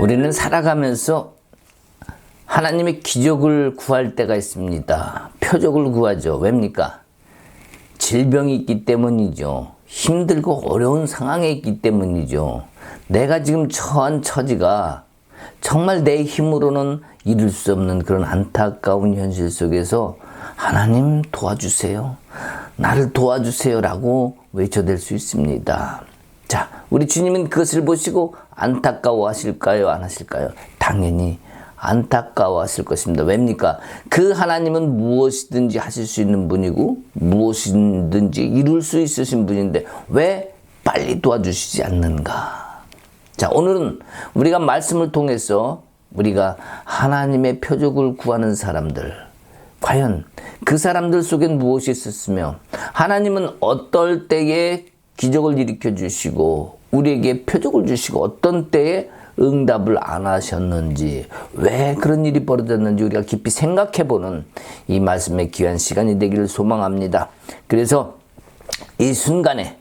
우리는 살아가면서 하나님의 기적을 구할 때가 있습니다. 표적을 구하죠. 왜입니까? 질병이 있기 때문이죠. 힘들고 어려운 상황에 있기 때문이죠. 내가 지금 처한 처지가 정말 내 힘으로는 이룰 수 없는 그런 안타까운 현실 속에서 하나님 도와주세요. 나를 도와주세요 라고 외쳐댈 수 있습니다. 자, 우리 주님은 그것을 보시고 안타까워 하실까요? 안 하실까요? 당연히 안타까워 하실 것입니다. 왜입니까? 그 하나님은 무엇이든지 하실 수 있는 분이고 무엇이든지 이룰 수 있으신 분인데 왜 빨리 도와주시지 않는가? 자, 오늘은 우리가 말씀을 통해서 우리가 하나님의 표적을 구하는 사람들, 과연 그 사람들 속엔 무엇이 있었으며 하나님은 어떨 때에 기적을 일으켜 주시고 우리에게 표적을 주시고 어떤 때에 응답을 안 하셨는지, 왜 그런 일이 벌어졌는지 우리가 깊이 생각해보는 이 말씀의 귀한 시간이 되기를 소망합니다. 그래서 이 순간에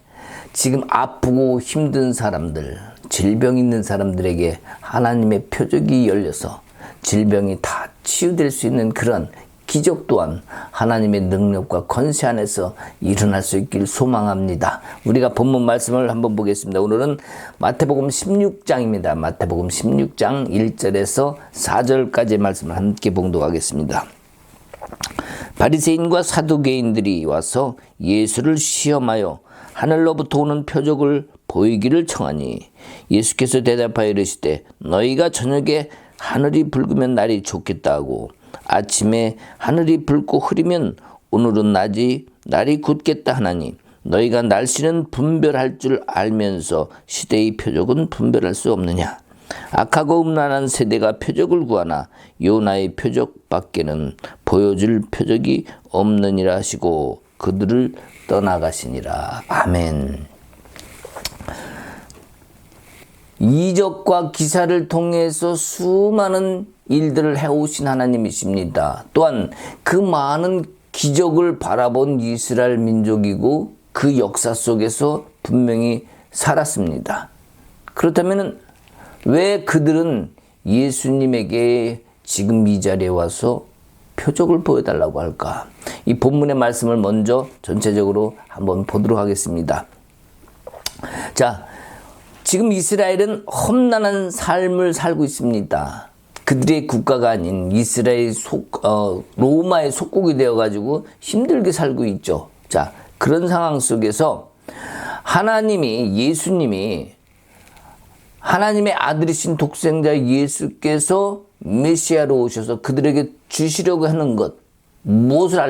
지금 아프고 힘든 사람들, 질병 있는 사람들에게 하나님의 표적이 열려서 질병이 다 치유될 수 있는 그런 기적 또한 하나님의 능력과 권세 안에서 일어날 수 있길 소망합니다. 우리가 본문 말씀을 한번 보겠습니다. 오늘은 마태복음 16장입니다. 마태복음 16장 1절에서 4절까지의 말씀을 함께 봉독하겠습니다. 바리새인과 사두개인들이 와서 예수를 시험하여 하늘로부터 오는 표적을 보이기를 청하니 예수께서 대답하여 이르시되 너희가 저녁에 하늘이 붉으면 날이 좋겠다 하고 아침에 하늘이 붉고 흐리면 오늘은 날이 굳겠다 하나니 너희가 날씨는 분별할 줄 알면서 시대의 표적은 분별할 수 없느냐. 악하고 음란한 세대가 표적을 구하나 요나의 표적밖에는 보여줄 표적이 없느니라 하시고 그들을 떠나가시니라. 아멘. 이적과 기사를 통해서 수많은 일들을 해오신 하나님이십니다. 또한 그 많은 기적을 바라본 이스라엘 민족이고 그 역사 속에서 분명히 살았습니다. 그렇다면 왜 그들은 예수님에게 지금 이 자리에 와서 표적을 보여달라고 할까? 이 본문의 말씀을 먼저 전체적으로 한번 보도록 하겠습니다. 자, 지금 이스라엘은 험난한 삶을 살고 있습니다. 그들의 국가가 아닌 이스라엘 로마의 속국이 되어가지고 힘들게 살고 있죠. 자, 그런 상황 속에서 예수님이 하나님의 아들이신 독생자 예수께서 메시아로 오셔서 그들에게 주시려고 하는 것, 무엇을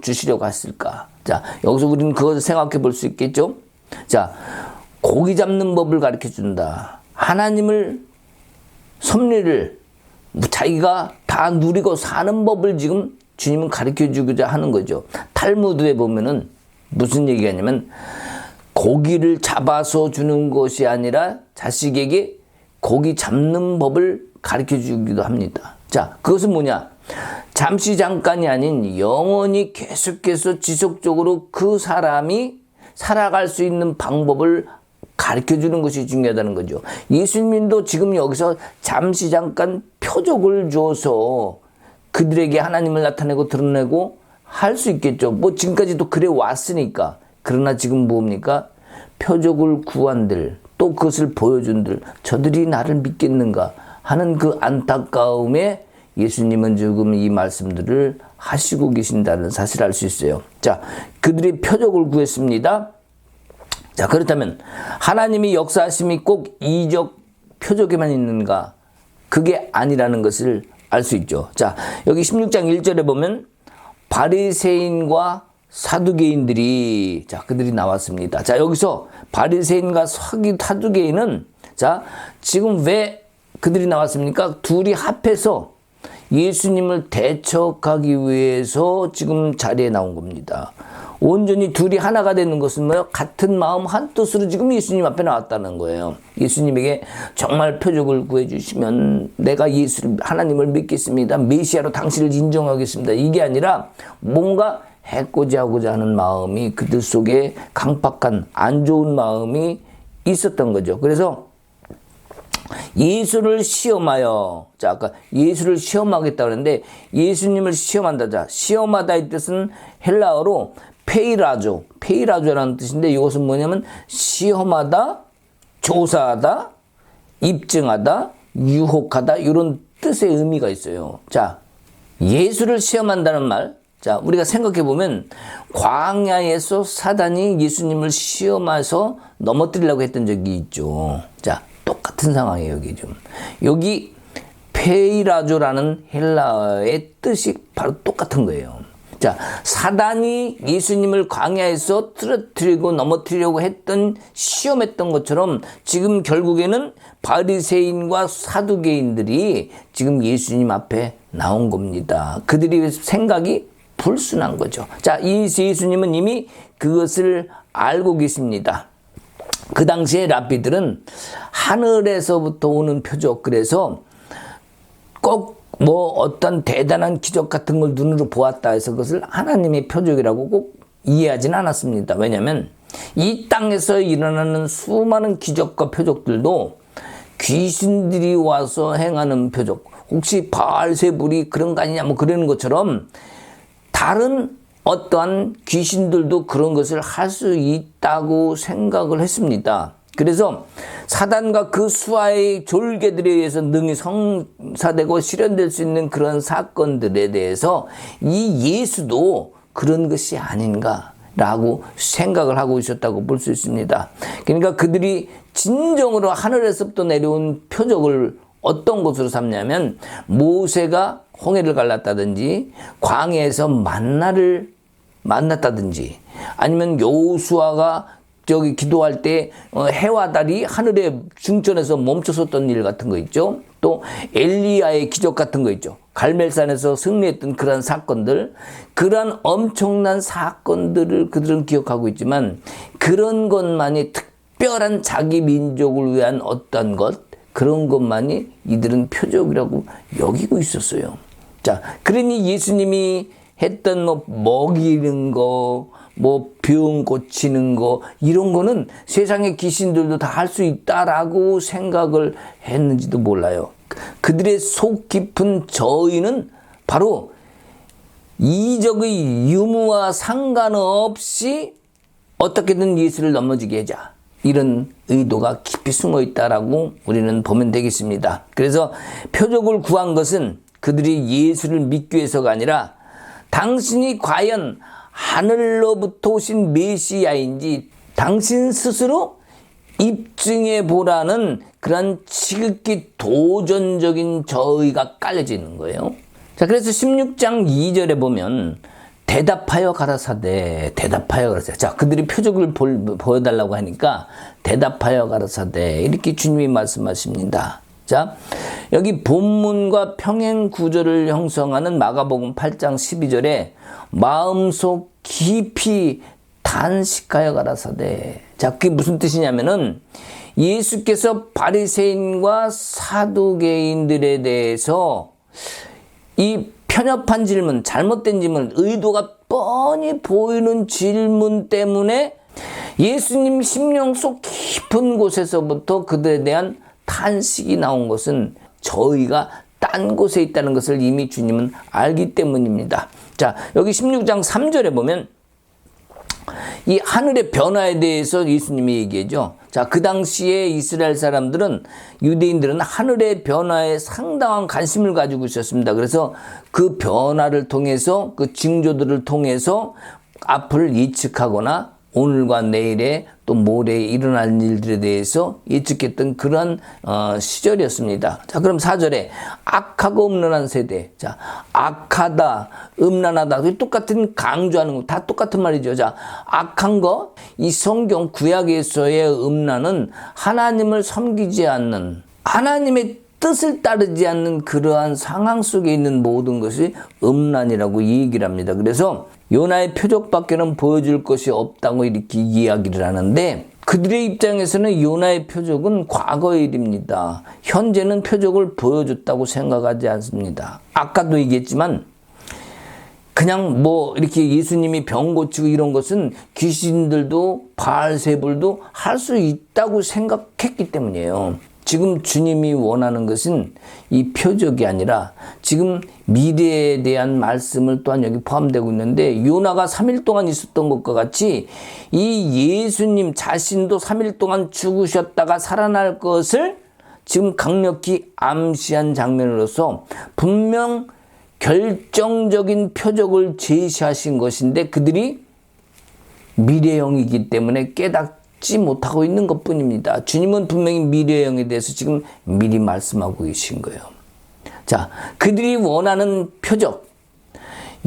주시려고 했을까? 자, 여기서 우리는 그것을 생각해 볼 수 있겠죠? 자, 고기 잡는 법을 가르쳐 준다. 하나님을, 섭리를 자기가 다 누리고 사는 법을 지금 주님은 가르쳐 주고자 하는 거죠. 탈무드에 보면은 무슨 얘기가 있냐면 고기를 잡아서 주는 것이 아니라 자식에게 고기 잡는 법을 가르쳐 주기도 합니다. 자, 그것은 뭐냐? 잠시 잠깐이 아닌 영원히 계속해서 지속적으로 그 사람이 살아갈 수 있는 방법을 가르쳐 주는 것이 중요하다는 거죠. 예수님도 지금 여기서 잠시 잠깐 표적을 줘서 그들에게 하나님을 나타내고 드러내고 할 수 있겠죠. 뭐 지금까지도 그래 왔으니까. 그러나 지금 뭡니까? 표적을 구한들, 또 그것을 보여준들, 저들이 나를 믿겠는가 하는 그 안타까움에 예수님은 지금 이 말씀들을 하시고 계신다는 사실을 알 수 있어요. 자, 그들이 표적을 구했습니다. 자, 그렇다면 하나님이 역사하심이 꼭 이적 표적에만 있는가? 그게 아니라는 것을 알 수 있죠. 자, 여기 16장 1절에 보면 바리새인과 사두개인들이, 자, 그들이 나왔습니다. 자, 여기서 바리새인과 사두개인은, 자, 지금 왜 그들이 나왔습니까? 둘이 합해서 예수님을 대적하기 위해서 지금 자리에 나온 겁니다. 온전히 둘이 하나가 되는 것은 뭐예요? 같은 마음 한 뜻으로 지금 예수님 앞에 나왔다는 거예요. 예수님에게 정말 표적을 구해주시면 내가 하나님을 믿겠습니다. 메시아로 당신을 인정하겠습니다. 이게 아니라 뭔가 해코지 하고자 하는 마음이 그들 속에 강팍한 안 좋은 마음이 있었던 거죠. 그래서 예수를 시험하여. 자, 아까 예수를 시험하겠다 그랬는데 예수님을 시험한다. 자, 시험하다 이 뜻은 헬라어로 페이라조라는 뜻인데 이것은 뭐냐면 시험하다, 조사하다, 입증하다, 유혹하다 이런 뜻의 의미가 있어요. 자, 예수를 시험한다는 말. 자, 우리가 생각해 보면 광야에서 사단이 예수님을 시험해서 넘어뜨리려고 했던 적이 있죠. 자, 똑같은 상황이에요, 여기 좀. 여기 페이라조라는 헬라어의 뜻이 바로 똑같은 거예요. 자, 사단이 예수님을 광야에서 쓰러뜨리고 넘어뜨리려고 했던 시험했던 것처럼 지금 결국에는 바리새인과 사두개인들이 지금 예수님 앞에 나온 겁니다. 그들이 생각이 불순한 거죠. 자, 이 예수님은 이미 그것을 알고 계십니다. 그 당시에 랍비들은 하늘에서부터 오는 표적, 그래서 꼭 뭐 어떤 대단한 기적 같은 걸 눈으로 보았다 해서 그것을 하나님의 표적이라고 꼭 이해하진 않았습니다. 왜냐하면 이 땅에서 일어나는 수많은 기적과 표적들도 귀신들이 와서 행하는 표적, 혹시 바알세불이 그런 거 아니냐 뭐 그러는 것처럼 다른 어떠한 귀신들도 그런 것을 할 수 있다고 생각을 했습니다. 그래서 사단과 그 수하의 졸개들에 의해서 능히 성사되고 실현될 수 있는 그런 사건들에 대해서 이 예수도 그런 것이 아닌가라고 생각을 하고 있었다고 볼 수 있습니다. 그러니까 그들이 진정으로 하늘에서부터 내려온 표적을 어떤 것으로 삼냐면 모세가 홍해를 갈랐다든지 광야에서 만나를 만났다든지 아니면 여호수아가 저기 기도할 때 해와 달이 하늘에 중천에서 멈춰섰던 일 같은 거 있죠. 또 엘리야의 기적 같은 거 있죠. 갈멜산에서 승리했던 그런 사건들, 그런 엄청난 사건들을 그들은 기억하고 있지만 그런 것만이 특별한 자기 민족을 위한 어떤 것, 그런 것만이 이들은 표적이라고 여기고 있었어요. 자, 그러니 예수님이 했던 뭐 먹이는 거, 뭐 병 고치는 거 이런 거는 세상의 귀신들도 다 할 수 있다라고 생각을 했는지도 몰라요. 그들의 속 깊은 저희는 바로 이적의 유무와 상관없이 어떻게든 예수를 넘어지게 하자, 이런 의도가 깊이 숨어 있다라고 우리는 보면 되겠습니다. 그래서 표적을 구한 것은 그들이 예수를 믿기 위해서가 아니라 당신이 과연 하늘로부터 오신 메시아인지 당신 스스로 입증해 보라는 그런 지극히 도전적인 저의가 깔려져 있는 거예요. 자, 그래서 16장 2절에 보면 대답하여 가라사대. 자, 그들이 표적을 보여달라고 하니까 대답하여 가라사대, 이렇게 주님이 말씀하십니다. 자, 여기 본문과 평행 구절을 형성하는 마가복음 8장 12절에 마음속 깊이 단식하여 가라사대. 자, 그게 무슨 뜻이냐면은 예수께서 바리새인과 사두개인들에 대해서 이 편협한 질문, 잘못된 질문, 의도가 뻔히 보이는 질문 때문에 예수님 심령 속 깊은 곳에서부터 그들에 대한 탄식이 나온 것은 저희가 딴 곳에 있다는 것을 이미 주님은 알기 때문입니다. 자, 여기 16장 3절에 보면 이 하늘의 변화에 대해서 예수님이 얘기하죠. 자, 그 당시에 이스라엘 사람들은, 유대인들은 하늘의 변화에 상당한 관심을 가지고 있었습니다. 그래서 그 변화를 통해서, 그 징조들을 통해서 앞을 예측하거나 오늘과 내일에 또 모레에 일어날 일들에 대해서 예측했던 그런 시절이었습니다. 자, 그럼 4절에 악하고 음란한 세대. 자, 악하다, 음란하다. 똑같은 강조하는 거, 다 똑같은 말이죠. 자, 악한 거, 이 성경 구약에서의 음란은 하나님을 섬기지 않는, 하나님의 뜻을 따르지 않는 그러한 상황 속에 있는 모든 것이 음란이라고 얘기를 합니다. 그래서 요나의 표적밖에는 보여줄 것이 없다고 이렇게 이야기를 하는데, 그들의 입장에서는 요나의 표적은 과거의 일입니다. 현재는 표적을 보여줬다고 생각하지 않습니다. 아까도 얘기했지만 그냥 뭐 이렇게 예수님이 병 고치고 이런 것은 귀신들도 바알세불도 할 수 있다고 생각했기 때문이에요. 지금 주님이 원하는 것은 이 표적이 아니라 지금 미래에 대한 말씀을 또한 여기 포함되고 있는데, 요나가 3일 동안 있었던 것과 같이 이 예수님 자신도 3일 동안 죽으셨다가 살아날 것을 지금 강력히 암시한 장면으로서 분명 결정적인 표적을 제시하신 것인데, 그들이 미래형이기 때문에 깨닫지 못하고 있는 것뿐입니다. 주님은 분명히 미래형에 대해서 지금 미리 말씀하고 계신 거예요. 자, 그들이 원하는 표적,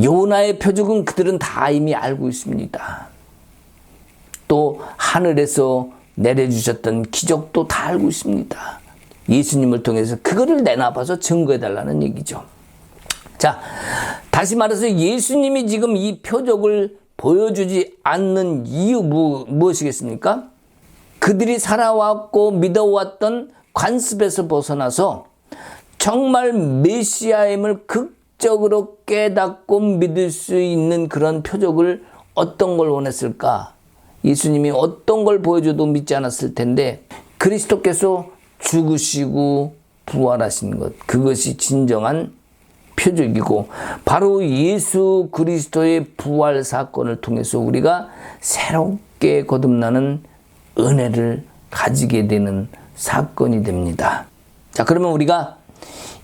요나의 표적은 그들은 다 이미 알고 있습니다. 또 하늘에서 내려주셨던 기적도 다 알고 있습니다. 예수님을 통해서 그거를 내놔봐서 증거해달라는 얘기죠. 자, 다시 말해서 예수님이 지금 이 표적을 보여주지 않는 이유 무엇이겠습니까? 그들이 살아왔고 믿어왔던 관습에서 벗어나서 정말 메시아임을 극적으로 깨닫고 믿을 수 있는 그런 표적을 어떤 걸 원했을까? 예수님이 어떤 걸 보여줘도 믿지 않았을 텐데, 그리스도께서 죽으시고 부활하신 것, 그것이 진정한 표적이고, 바로 예수 그리스도의 부활 사건을 통해서 우리가 새롭게 거듭나는 은혜를 가지게 되는 사건이 됩니다. 자, 그러면 우리가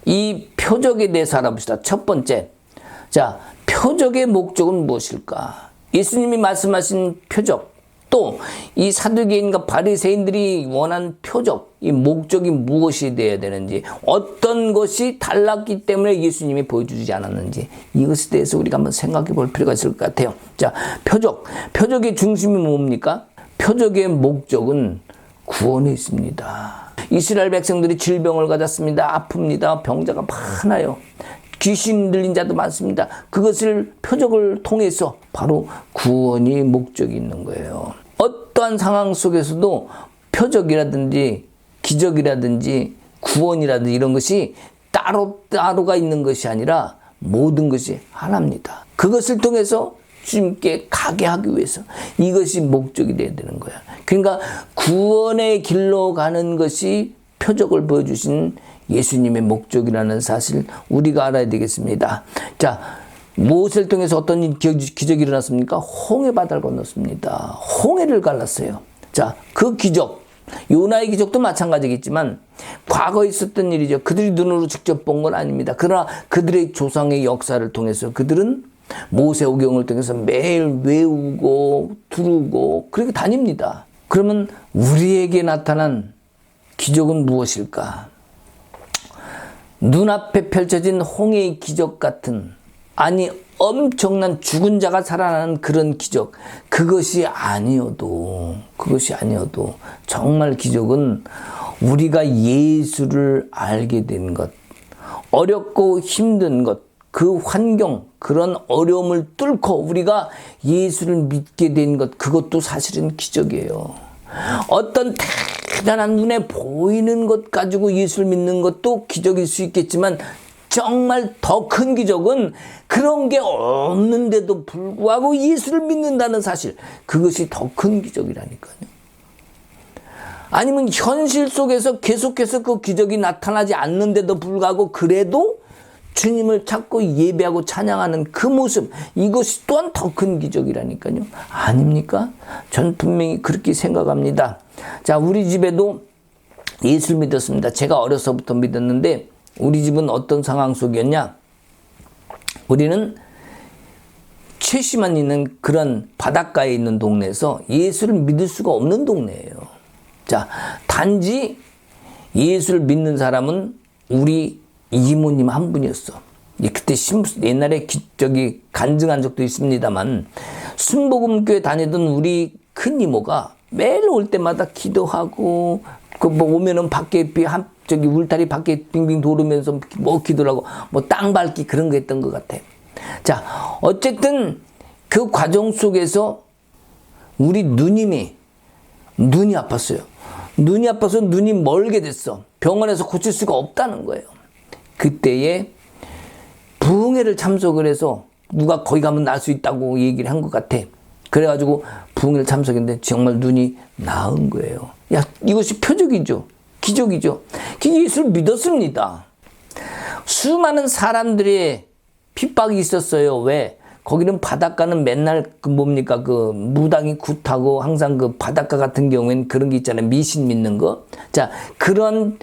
이 표적에 대해서 알아봅시다. 첫 번째, 자, 표적의 목적은 무엇일까? 예수님이 말씀하신 표적, 또 이 사두개인과 바리새인들이 원한 표적, 이 목적이 무엇이 되어야 되는지, 어떤 것이 달랐기 때문에 예수님이 보여주지 않았는지, 이것에 대해서 우리가 한번 생각해 볼 필요가 있을 것 같아요. 자, 표적의 중심이 뭡니까? 표적의 목적은 구원에 있습니다. 이스라엘 백성들이 질병을 가졌습니다. 아픕니다. 병자가 많아요. 귀신 들린 자도 많습니다. 그것을 표적을 통해서 바로 구원이 목적이 있는 거예요. 어떠한 상황 속에서도 표적이라든지 기적이라든지 구원이라든지 이런 것이 따로따로가 있는 것이 아니라 모든 것이 하나입니다. 그것을 통해서 주님께 가게 하기 위해서 이것이 목적이 되어야 되는 거야. 그러니까 구원의 길로 가는 것이 표적을 보여주신 예수님의 목적이라는 사실 우리가 알아야 되겠습니다. 자, 무엇을 통해서 어떤 기적이 일어났습니까? 홍해 바다를 건넜습니다. 홍해를 갈랐어요. 자, 그 기적, 요나의 기적도 마찬가지겠지만 과거에 있었던 일이죠. 그들이 눈으로 직접 본 건 아닙니다. 그러나 그들의 조상의 역사를 통해서 그들은 모세오경을 통해서 매일 외우고 두르고 그렇게 다닙니다. 그러면 우리에게 나타난 기적은 무엇일까? 눈앞에 펼쳐진 홍해의 기적 같은, 아니 엄청난 죽은 자가 살아나는 그런 기적, 그것이 아니어도 정말 기적은 우리가 예수를 알게 된 것, 어렵고 힘든 것, 그 환경, 그런 어려움을 뚫고 우리가 예수를 믿게 된 것, 그것도 사실은 기적이에요. 어떤 대단한 눈에 보이는 것 가지고 예수를 믿는 것도 기적일 수 있겠지만, 정말 더 큰 기적은 그런 게 없는데도 불구하고 예수를 믿는다는 사실, 그것이 더 큰 기적이라니까요. 아니면 현실 속에서 계속해서 그 기적이 나타나지 않는데도 불구하고 그래도 주님을 찾고 예배하고 찬양하는 그 모습, 이것이 또한 더 큰 기적이라니까요. 아닙니까? 전 분명히 그렇게 생각합니다. 자, 우리 집에도 예수를 믿었습니다. 제가 어려서부터 믿었는데 우리 집은 어떤 상황 속이었냐? 우리는 최씨만 있는 그런 바닷가에 있는 동네에서 예수를 믿을 수가 없는 동네예요. 자, 단지 예수를 믿는 사람은 우리 이모님 한 분이었어. 그때 옛날에 간증한 적도 있습니다만, 순복음교회 다니던 우리 큰 이모가 매일 올 때마다 기도하고, 오면은 밖에 울타리 밖에 빙빙 돌으면서 기도를 하고, 땅 밟기 그런 거 했던 것 같아. 자, 어쨌든 그 과정 속에서 우리 누님이 눈이 아팠어요. 눈이 아파서 눈이 멀게 됐어. 병원에서 고칠 수가 없다는 거예요. 그때에 부흥회를 참석을 해서 누가 거기 가면 날 수 있다고 얘기를 한 것 같아. 그래가지고 부흥회를 참석했는데 정말 눈이 나은 거예요. 야, 이것이 표적이죠. 기적이죠. 예수를 믿었습니다. 수많은 사람들의 핍박이 있었어요. 왜? 거기는 바닷가는 맨날 무당이 굿하고 항상 그 바닷가 같은 경우에는 그런 게 있잖아요. 미신 믿는 거. 자, 그런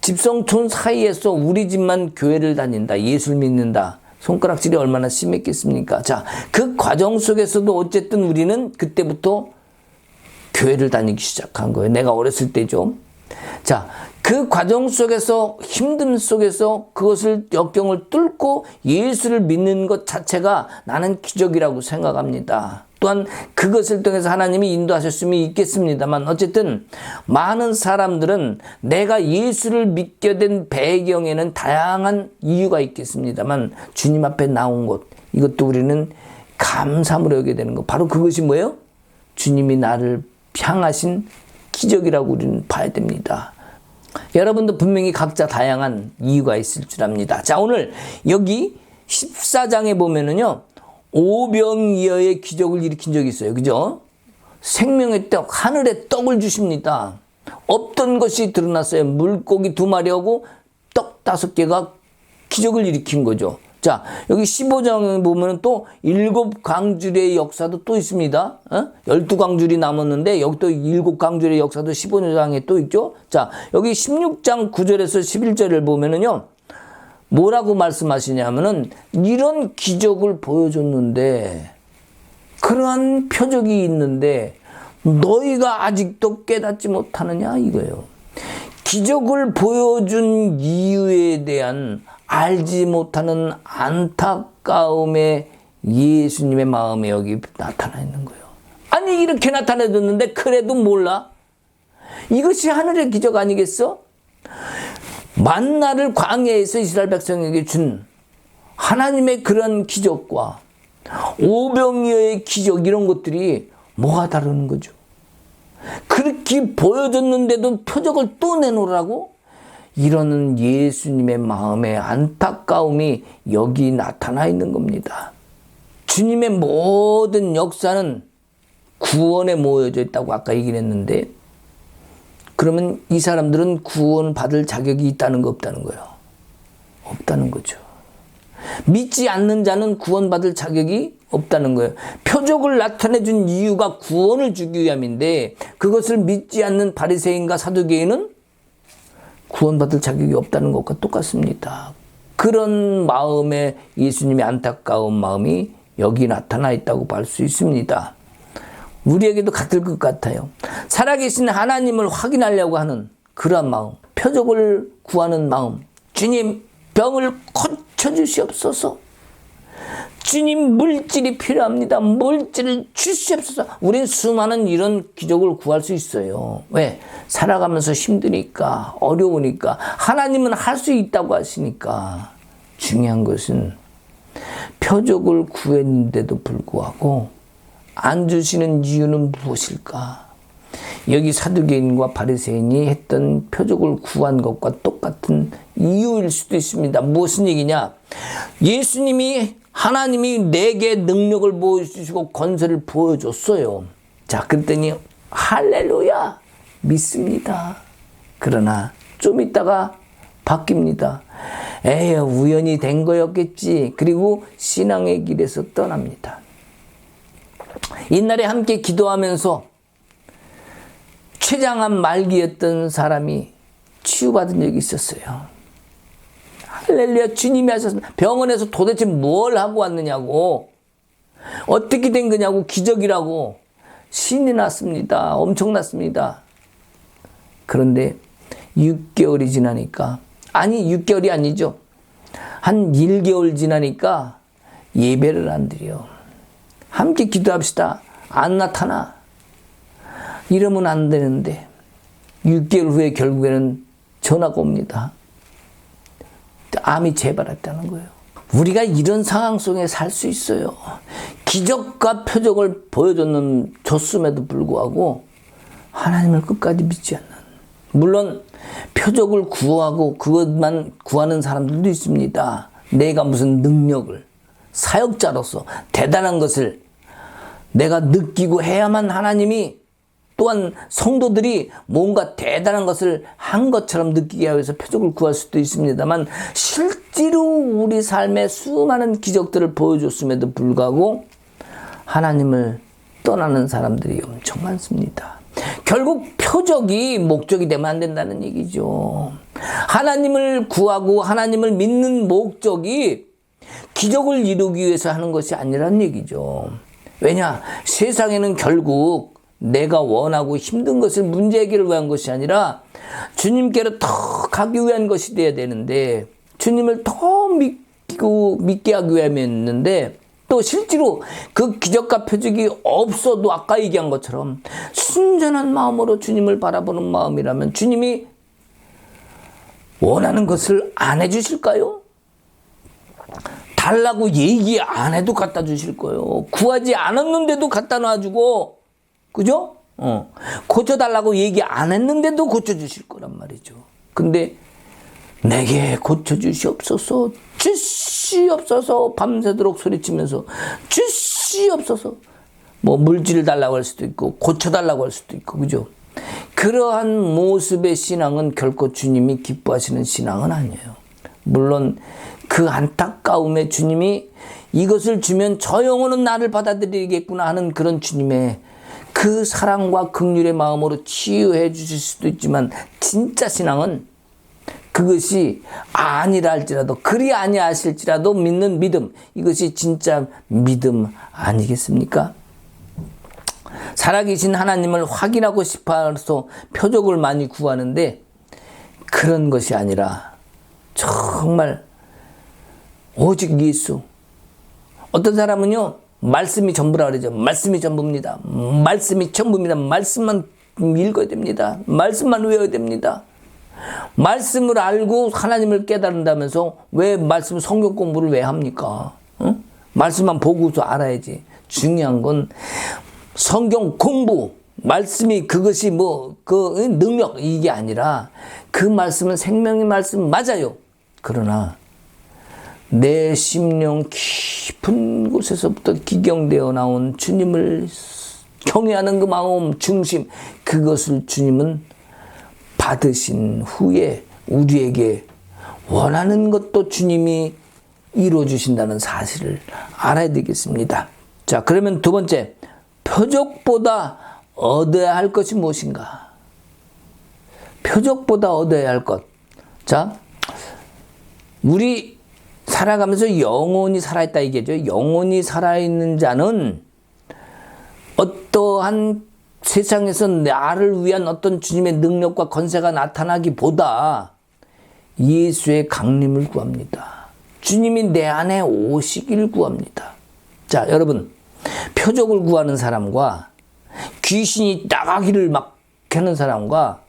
집성촌 사이에서 우리 집만 교회를 다닌다. 예수를 믿는다. 손가락질이 얼마나 심했겠습니까? 자, 그 과정 속에서도 어쨌든 우리는 그때부터 교회를 다니기 시작한 거예요. 내가 어렸을 때죠. 자, 그 과정 속에서 힘듦 속에서 그것을 역경을 뚫고 예수를 믿는 것 자체가 나는 기적이라고 생각합니다. 또한 그것을 통해서 하나님이 인도하셨음이 있겠습니다만 어쨌든 많은 사람들은 내가 예수를 믿게 된 배경에는 다양한 이유가 있겠습니다만 주님 앞에 나온 것, 이것도 우리는 감사함으로 여겨야 되는 것. 바로 그것이 뭐예요? 주님이 나를 향하신 기적이라고 우리는 봐야 됩니다. 여러분도 분명히 각자 다양한 이유가 있을 줄 압니다. 자, 오늘 여기 14장에 보면은요, 오병이어의 기적을 일으킨 적이 있어요. 그죠? 생명의 떡, 하늘의 떡을 주십니다. 없던 것이 드러났어요. 물고기 2마리하고 떡 5개가 기적을 일으킨 거죠. 자, 여기 15장에 보면 또 7광줄의 역사도 또 있습니다. 12광줄이 남았는데 여기 또 7광줄의 역사도 15장에 또 있죠. 자, 여기 16장 9절에서 11절을 보면은요, 뭐라고 말씀하시냐면은 이런 기적을 보여줬는데, 그러한 표적이 있는데 너희가 아직도 깨닫지 못하느냐 이거예요. 기적을 보여준 이유에 대한 알지 못하는 안타까움에 예수님의 마음에 여기 나타나 있는 거예요. 아니, 이렇게 나타내줬는데 그래도 몰라? 이것이 하늘의 기적 아니겠어? 만나를 광야에서 이스라엘 백성에게 준 하나님의 그런 기적과 오병이어의 기적, 이런 것들이 뭐가 다르는 거죠? 그렇게 보여줬는데도 표적을 또 내놓으라고? 이러는 예수님의 마음의 안타까움이 여기 나타나 있는 겁니다. 주님의 모든 역사는 구원에 모여져 있다고 아까 얘기를 했는데, 그러면 이 사람들은 구원받을 자격이 있다는 거 없다는 거예요? 없다는 거죠. 믿지 않는 자는 구원받을 자격이 없다는 거예요. 표적을 나타내 준 이유가 구원을 주기 위함인데 그것을 믿지 않는 바리새인과 사두개인은 구원받을 자격이 없다는 것과 똑같습니다. 그런 마음에 예수님의 안타까운 마음이 여기 나타나 있다고 볼 수 있습니다. 우리에게도 같을 것 같아요. 살아계신 하나님을 확인하려고 하는 그런 마음, 표적을 구하는 마음. 주님, 병을 고쳐주시옵소서. 주님, 물질이 필요합니다. 물질을 주시옵소서. 우린 수많은 이런 기적을 구할 수 있어요. 왜? 살아가면서 힘드니까, 어려우니까. 하나님은 할 수 있다고 하시니까. 중요한 것은 표적을 구했는데도 불구하고 안 주시는 이유는 무엇일까? 여기 사두개인과 바리새인이 했던 표적을 구한 것과 똑같은 이유일 수도 있습니다. 무슨 얘기냐? 예수님이, 하나님이 내게 능력을 보여주시고 권세를 보여줬어요. 자, 그랬더니 할렐루야, 믿습니다. 그러나 좀 있다가 바뀝니다. 에휴, 우연히 된 거였겠지. 그리고 신앙의 길에서 떠납니다. 옛날에 함께 기도하면서 췌장암 말기였던 사람이 치유받은 적이 있었어요. 할렐루야, 주님이 하셨습니다. 병원에서 도대체 뭘 하고 왔느냐고, 어떻게 된 거냐고, 기적이라고 신이 났습니다. 엄청났습니다. 그런데 6개월이 지나니까, 아니 6개월이 아니죠, 한 1개월 지나니까 예배를 안 드려. 함께 기도합시다. 안 나타나. 이러면 안 되는데 6개월 후에 결국에는 전화가 옵니다. 암이 재발했다는 거예요. 우리가 이런 상황 속에 살 수 있어요. 기적과 표적을 줬음에도 불구하고 하나님을 끝까지 믿지 않는, 물론 표적을 구하고 그것만 구하는 사람들도 있습니다. 내가 무슨 능력을, 사역자로서 대단한 것을 내가 느끼고 해야만 하나님이 또한 성도들이 뭔가 대단한 것을 한 것처럼 느끼게 하기 위해서 표적을 구할 수도 있습니다만 실제로 우리 삶에 수많은 기적들을 보여줬음에도 불구하고 하나님을 떠나는 사람들이 엄청 많습니다. 결국 표적이 목적이 되면 안 된다는 얘기죠. 하나님을 구하고 하나님을 믿는 목적이 기적을 이루기 위해서 하는 것이 아니라는 얘기죠. 왜냐? 세상에는 결국 내가 원하고 힘든 것을 문제 해결을 위한 것이 아니라 주님께로 더 가기 위한 것이 돼야 되는데 주님을 더 믿게 하기 위함이었는데 또 실제로 그 기적과 표적이 없어도 아까 얘기한 것처럼 순전한 마음으로 주님을 바라보는 마음이라면 주님이 원하는 것을 안 해주실까요? 달라고 얘기 안 해도 갖다 주실 거예요. 구하지 않았는데도 갖다 놔주고, 그죠? 고쳐달라고 얘기 안 했는데도 고쳐주실 거란 말이죠. 근데 내게 고쳐주시옵소서, 주시옵소서 밤새도록 소리치면서 주시옵소서, 뭐 물질을 달라고 할 수도 있고 고쳐달라고 할 수도 있고, 그죠? 그러한 모습의 신앙은 결코 주님이 기뻐하시는 신앙은 아니에요. 물론 그 안타까움에 주님이 이것을 주면 저 영혼은 나를 받아들이겠구나 하는 그런 주님의 그 사랑과 긍휼의 마음으로 치유해 주실 수도 있지만 진짜 신앙은 그것이 아니라 할지라도 그리 아니하실지라도 믿는 믿음, 이것이 진짜 믿음 아니겠습니까? 살아계신 하나님을 확인하고 싶어서 표적을 많이 구하는데 그런 것이 아니라 정말 오직 예수. 어떤 사람은요, 말씀이 전부라 그러죠. 말씀이 전부입니다. 말씀이 전부입니다. 말씀만 읽어야 됩니다. 말씀만 외워야 됩니다. 말씀을 알고 하나님을 깨달은다면서 왜 말씀 성경 공부를 왜 합니까? 응? 말씀만 보고서 알아야지. 중요한 건 성경 공부, 말씀이 그것이 그 능력 이게 아니라 그 말씀은 생명의 말씀 맞아요. 그러나 내 심령 깊은 곳에서부터 기경되어 나온 주님을 경외하는 그 마음 중심, 그것을 주님은 받으신 후에 우리에게 원하는 것도 주님이 이루어주신다는 사실을 알아야 되겠습니다. 자, 그러면 두 번째, 표적보다 얻어야 할 것이 무엇인가? 표적보다 얻어야 할 것. 자, 우리 살아가면서 영원히 살아있다 이게죠. 영원히 살아있는 자는 어떠한 세상에서 나를 위한 어떤 주님의 능력과 권세가 나타나기보다 예수의 강림을 구합니다. 주님이 내 안에 오시기를 구합니다. 자, 여러분, 표적을 구하는 사람과 귀신이 나가기를 막 하는 사람과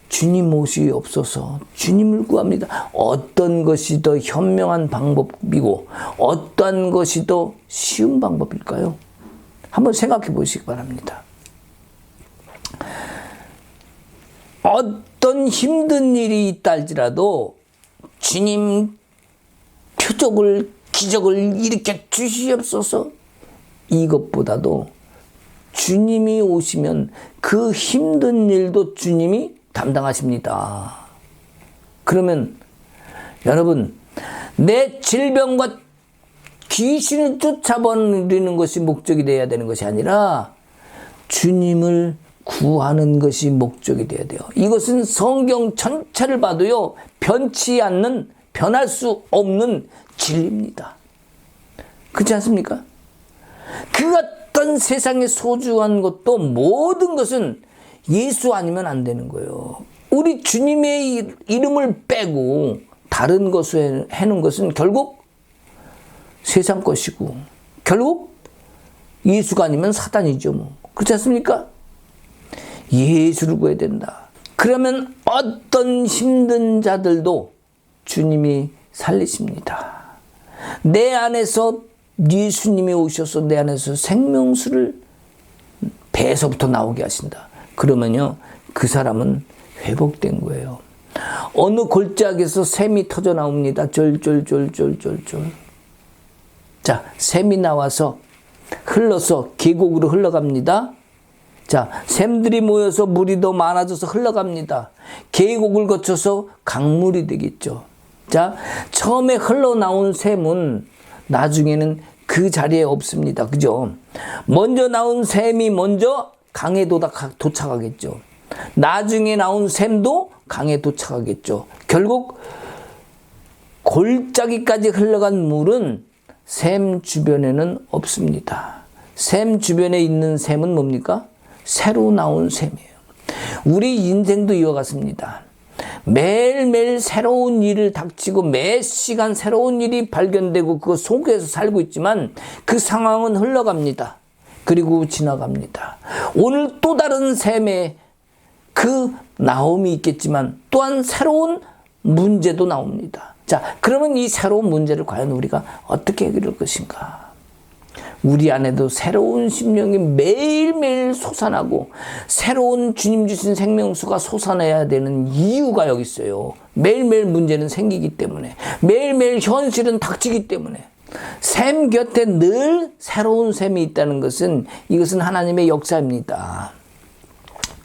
주님 오시옵소서, 주님을 구합니다. 어떤 것이 더 현명한 방법이고 어떤 것이 더 쉬운 방법일까요? 한번 생각해 보시기 바랍니다. 어떤 힘든 일이 있다 할지라도 주님 표적을 기적을 일으켜 주시옵소서, 이것보다도 주님이 오시면 그 힘든 일도 주님이 담당하십니다. 그러면 여러분, 내 질병과 귀신을 쫓아버리는 것이 목적이 되어야 되는 것이 아니라 주님을 구하는 것이 목적이 되어야 돼요. 이것은 성경 전체를 봐도요, 변치 않는, 변할 수 없는 진리입니다. 그렇지 않습니까? 그 어떤 세상에 소중한 것도 모든 것은 예수 아니면 안 되는 거예요. 우리 주님의 이름을 빼고 다른 것을 해놓은 것은 결국 세상 것이고 결국 예수가 아니면 사단이죠. 뭐. 그렇지 않습니까? 예수를 구해야 된다. 그러면 어떤 힘든 자들도 주님이 살리십니다. 내 안에서 예수님이 오셔서 내 안에서 생명수를 배에서부터 나오게 하신다. 그러면요, 그 사람은 회복된 거예요. 어느 골짜기에서 샘이 터져 나옵니다. 쫄쫄쫄쫄쫄쫄. 자, 샘이 나와서 흘러서 계곡으로 흘러갑니다. 자, 샘들이 모여서 물이 더 많아져서 흘러갑니다. 계곡을 거쳐서 강물이 되겠죠. 자, 처음에 흘러나온 샘은 나중에는 그 자리에 없습니다. 그죠? 먼저 나온 샘이 먼저 강에 도착하겠죠. 나중에 나온 샘도 강에 도착하겠죠. 결국 골짜기까지 흘러간 물은 샘 주변에는 없습니다. 샘 주변에 있는 샘은 뭡니까? 새로 나온 샘이에요. 우리 인생도 이와 같습니다. 매일매일 새로운 일을 닥치고 매 시간 새로운 일이 발견되고 그 속에서 살고 있지만 그 상황은 흘러갑니다. 그리고 지나갑니다. 오늘 또 다른 샘에 그 나옴이 있겠지만 또한 새로운 문제도 나옵니다. 자, 그러면 이 새로운 문제를 과연 우리가 어떻게 해결할 것인가? 우리 안에도 새로운 심령이 매일매일 솟아나고 새로운 주님 주신 생명수가 솟아내야 되는 이유가 여기 있어요. 매일매일 문제는 생기기 때문에, 매일매일 현실은 닥치기 때문에, 샘 곁에 늘 새로운 샘이 있다는 것은 이것은 하나님의 역사입니다.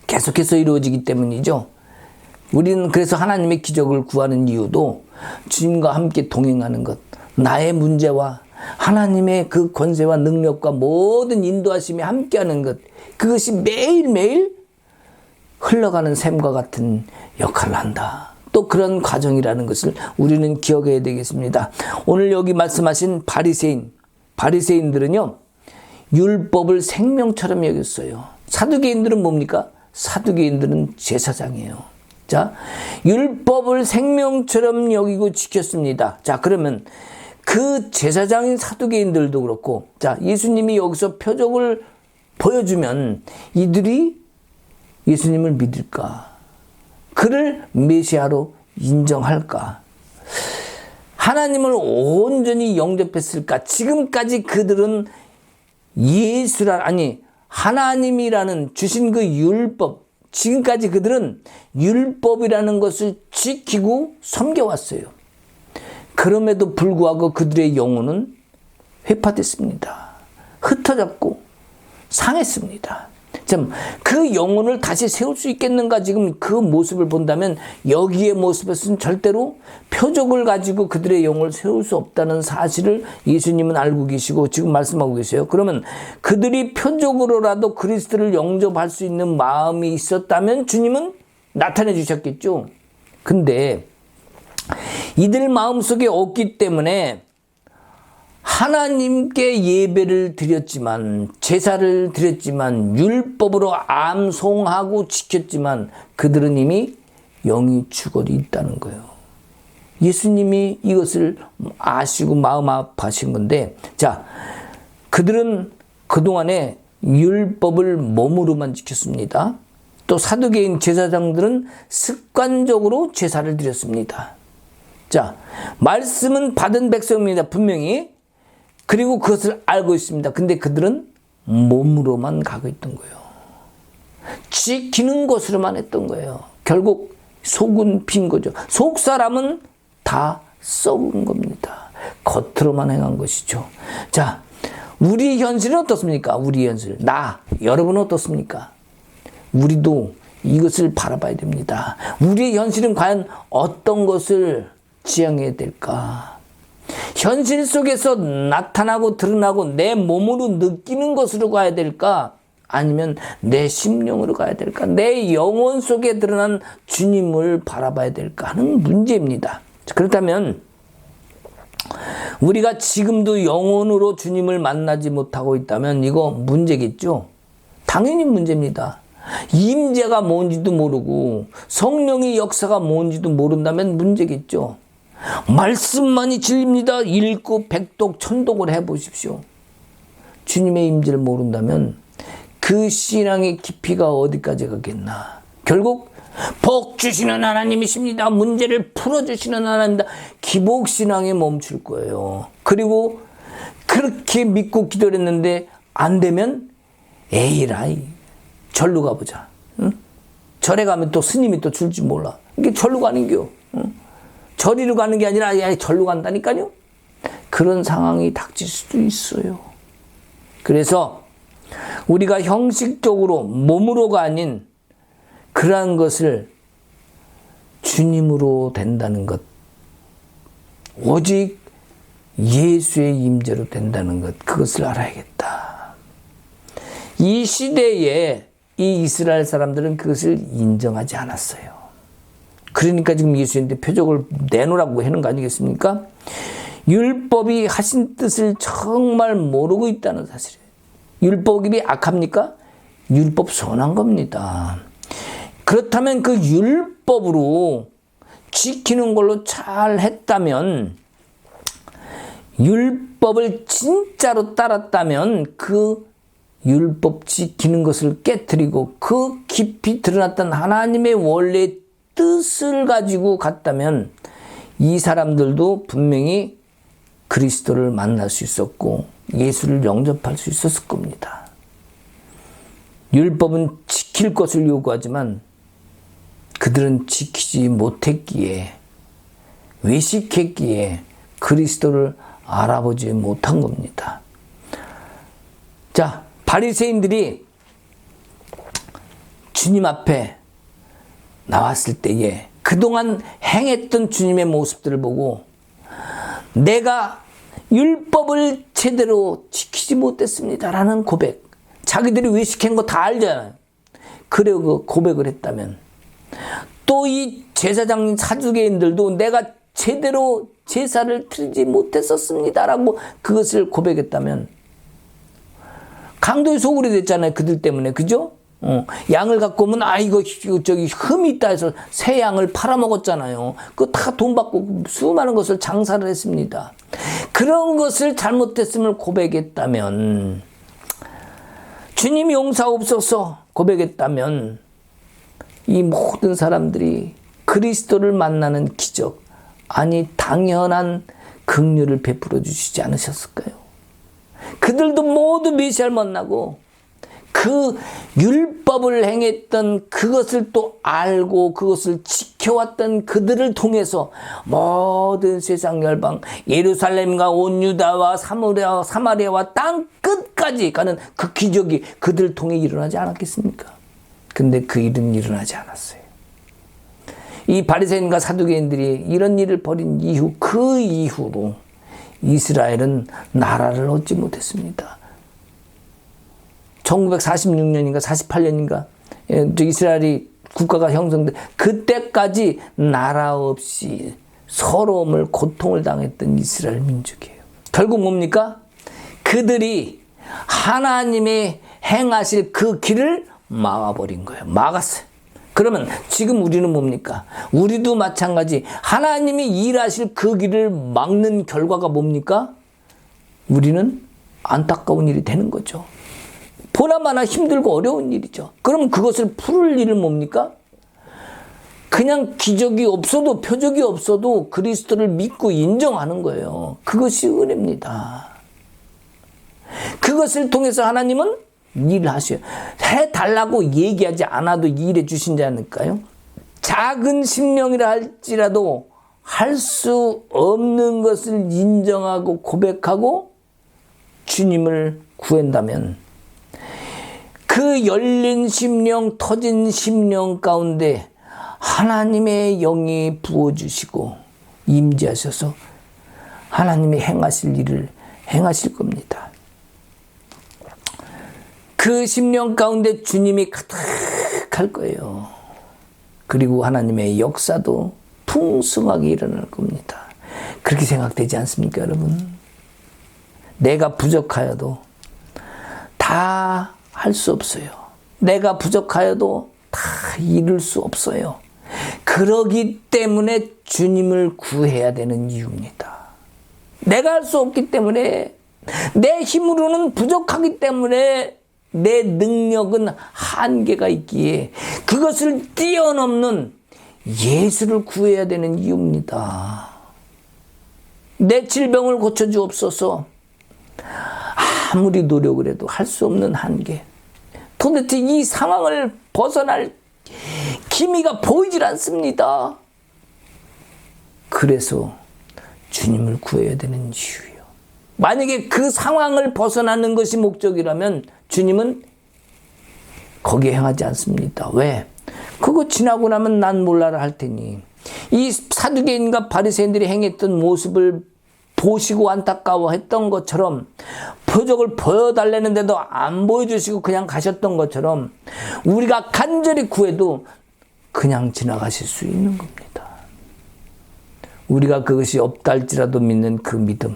계속해서 이루어지기 때문이죠. 우리는 그래서 하나님의 기적을 구하는 이유도 주님과 함께 동행하는 것, 나의 문제와 하나님의 그 권세와 능력과 모든 인도하심이 함께하는 것, 그것이 매일매일 흘러가는 샘과 같은 역할을 한다. 또 그런 과정이라는 것을 우리는 기억해야 되겠습니다. 오늘 여기 말씀하신 바리새인들은요, 율법을 생명처럼 여겼어요. 사두개인들은 뭡니까? 사두개인들은 제사장이에요. 자, 율법을 생명처럼 여기고 지켰습니다. 자, 그러면 그 제사장인 사두개인들도 그렇고, 자, 예수님이 여기서 표적을 보여주면 이들이 예수님을 믿을까? 그를 메시아로 인정할까? 하나님을 온전히 영접했을까? 지금까지 그들은 하나님이라는 주신 그 율법, 지금까지 그들은 율법이라는 것을 지키고 섬겨왔어요. 그럼에도 불구하고 그들의 영혼은 회파됐습니다. 흩어졌고 상했습니다. 참, 그 영혼을 다시 세울 수 있겠는가? 지금 그 모습을 본다면 여기의 모습에서는 절대로 표적을 가지고 그들의 영혼을 세울 수 없다는 사실을 예수님은 알고 계시고 지금 말씀하고 계세요. 그러면 그들이 표적으로라도 그리스도를 영접할 수 있는 마음이 있었다면 주님은 나타내 주셨겠죠. 근데 이들 마음속에 없기 때문에 하나님께 예배를 드렸지만, 제사를 드렸지만, 율법으로 암송하고 지켰지만 그들은 이미 영이 죽어져 있다는 거예요. 예수님이 이것을 아시고 마음 아파하신 건데, 자, 그들은 그동안에 율법을 몸으로만 지켰습니다. 또 사두개인 제사장들은 습관적으로 제사를 드렸습니다. 자, 말씀은 받은 백성입니다. 분명히. 그리고 그것을 알고 있습니다. 근데 그들은 몸으로만 가고 있던 거예요. 지키는 것으로만 했던 거예요. 결국 속은 빈 거죠. 속 사람은 다 썩은 겁니다. 겉으로만 행한 것이죠. 자, 우리 현실은 어떻습니까? 우리 현실. 여러분은 어떻습니까? 우리도 이것을 바라봐야 됩니다. 우리의 현실은 과연 어떤 것을 지향해야 될까? 현실 속에서 나타나고 드러나고 내 몸으로 느끼는 것으로 가야 될까? 아니면 내 심령으로 가야 될까? 내 영혼 속에 드러난 주님을 바라봐야 될까 하는 문제입니다. 그렇다면 우리가 지금도 영혼으로 주님을 만나지 못하고 있다면 이거 문제겠죠? 당연히 문제입니다. 임재가 뭔지도 모르고 성령의 역사가 뭔지도 모른다면 문제겠죠. 말씀만이 진리입니다. 읽고 백독 천독을 해보십시오. 주님의 임재를 모른다면 그 신앙의 깊이가 어디까지 가겠나. 결국 복 주시는 하나님이십니다. 문제를 풀어주시는 하나님입니다. 기복신앙에 멈출 거예요. 그리고 그렇게 믿고 기도를 했는데 안 되면 에이라이 절로 가보자. 응? 절에 가면 또 스님이 또 줄지 몰라. 이게 절로 가는 겨. 응? 저리로 가는 게 아니라 절로 간다니까요. 그런 상황이 닥칠 수도 있어요. 그래서 우리가 형식적으로 몸으로가 아닌 그러한 것을 주님으로 된다는 것, 오직 예수의 임재로 된다는 것, 그것을 알아야겠다. 이 시대에 이 이스라엘 사람들은 그것을 인정하지 않았어요. 그러니까 지금 예수님한테 표적을 내놓으라고 하는 거 아니겠습니까? 율법이 하신 뜻을 정말 모르고 있다는 사실이에요. 율법이 악합니까? 율법 선한 겁니다. 그렇다면 그 율법으로 지키는 걸로 잘 했다면, 율법을 진짜로 따랐다면 그 율법 지키는 것을 깨트리고 그 깊이 드러났던 하나님의 원래 뜻을 가지고 갔다면 이 사람들도 분명히 그리스도를 만날 수 있었고 예수를 영접할 수 있었을 겁니다. 율법은 지킬 것을 요구하지만 그들은 지키지 못했기에, 외식했기에 그리스도를 알아보지 못한 겁니다. 자, 바리새인들이 주님 앞에 나왔을 때에 그동안 행했던 주님의 모습들을 보고 내가 율법을 제대로 지키지 못했습니다라는 고백, 자기들이 외식한 거 다 알잖아요. 그리고 고백을 했다면, 또 이 제사장인 사두개인들도 내가 제대로 제사를 드리지 못했었습니다라고 그것을 고백했다면 강도의 소굴이 됐잖아요. 그들 때문에. 그죠? 양을 갖고 오면 이거 저기 흠이 있다 해서 새 양을 팔아먹었잖아요. 그거 다 돈 받고 수많은 것을 장사를 했습니다. 그런 것을 잘못했음을 고백했다면, 주님 용서옵소서 고백했다면 이 모든 사람들이 그리스도를 만나는 기적, 아니 당연한 긍휼을 베풀어 주시지 않으셨을까요? 그들도 모두 메시아를 만나고 그 율법을 행했던 그것을 또 알고 그것을 지켜왔던 그들을 통해서 모든 세상 열방, 예루살렘과 온 유다와 사마리아와 땅 끝까지 가는 그 기적이 그들을 통해 일어나지 않았겠습니까? 근데 그 일은 일어나지 않았어요. 이 바리새인과 사두개인들이 이런 일을 벌인 이후, 그 이후로 이스라엘은 나라를 얻지 못했습니다. 1946년인가 48년인가 이스라엘이 국가가 형성돼 그때까지 나라 없이 서러움을, 고통을 당했던 이스라엘 민족이에요. 결국 뭡니까? 그들이 하나님의 행하실 그 길을 막아버린 거예요. 막았어요. 그러면 지금 우리는 뭡니까? 우리도 마찬가지. 하나님이 일하실 그 길을 막는 결과가 뭡니까? 우리는 안타까운 일이 되는 거죠. 보나마나 힘들고 어려운 일이죠. 그럼 그것을 풀을 일은 뭡니까? 그냥 기적이 없어도, 표적이 없어도 그리스도를 믿고 인정하는 거예요. 그것이 은혜입니다. 그것을 통해서 하나님은 일을 하셔요. 해달라고 얘기하지 않아도 일해 주신지 않을까요? 작은 심령이라 할지라도 할 수 없는 것을 인정하고 고백하고 주님을 구한다면 그 열린 심령, 터진 심령 가운데 하나님의 영이 부어주시고 임재하셔서 하나님이 행하실 일을 행하실 겁니다. 그 심령 가운데 주님이 가득할 거예요. 그리고 하나님의 역사도 풍성하게 일어날 겁니다. 그렇게 생각되지 않습니까, 여러분? 내가 부족하여도 다 할 수 없어요. 내가 부족하여도 다 이룰 수 없어요. 그러기 때문에 주님을 구해야 되는 이유입니다. 내가 할 수 없기 때문에, 내 힘으로는 부족하기 때문에 내 능력은 한계가 있기에 그것을 뛰어넘는 예수를 구해야 되는 이유입니다. 내 질병을 고쳐주옵소서. 아무리 노력을 해도 할 수 없는 한계. 도대체 이 상황을 벗어날 기미가 보이질 않습니다. 그래서 주님을 구해야 되는 이유예요. 만약에 그 상황을 벗어나는 것이 목적이라면 주님은 거기에 행하지 않습니다. 왜? 그거 지나고 나면 난 몰라라 할 테니. 이 사두개인과 바리새인들이 행했던 모습을 보시고 안타까워했던 것처럼 표적을 보여달라는데도 안 보여주시고 그냥 가셨던 것처럼 우리가 간절히 구해도 그냥 지나가실 수 있는 겁니다. 우리가 그것이 없다 할지라도 믿는 그 믿음,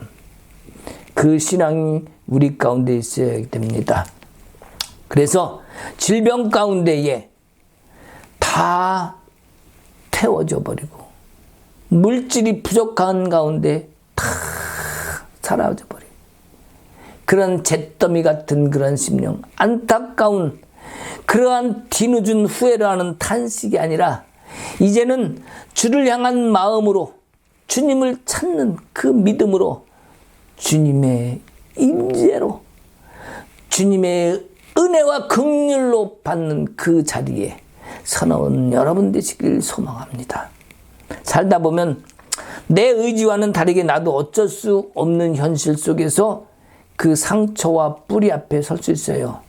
그 신앙이 우리 가운데 있어야 됩니다. 그래서 질병 가운데에 다 태워져 버리고 물질이 부족한 가운데 다 사라져 버리고 그런 잿더미 같은 그런 심령, 안타까운 그러한 뒤늦은 후회를 하는 탄식이 아니라 이제는 주를 향한 마음으로 주님을 찾는 그 믿음으로 주님의 임재로 주님의 은혜와 긍휼로 받는 그 자리에 서러운 여러분 되시길 소망합니다. 살다 보면 내 의지와는 다르게 나도 어쩔 수 없는 현실 속에서 그 상처와 뿌리 앞에 설 수 있어요.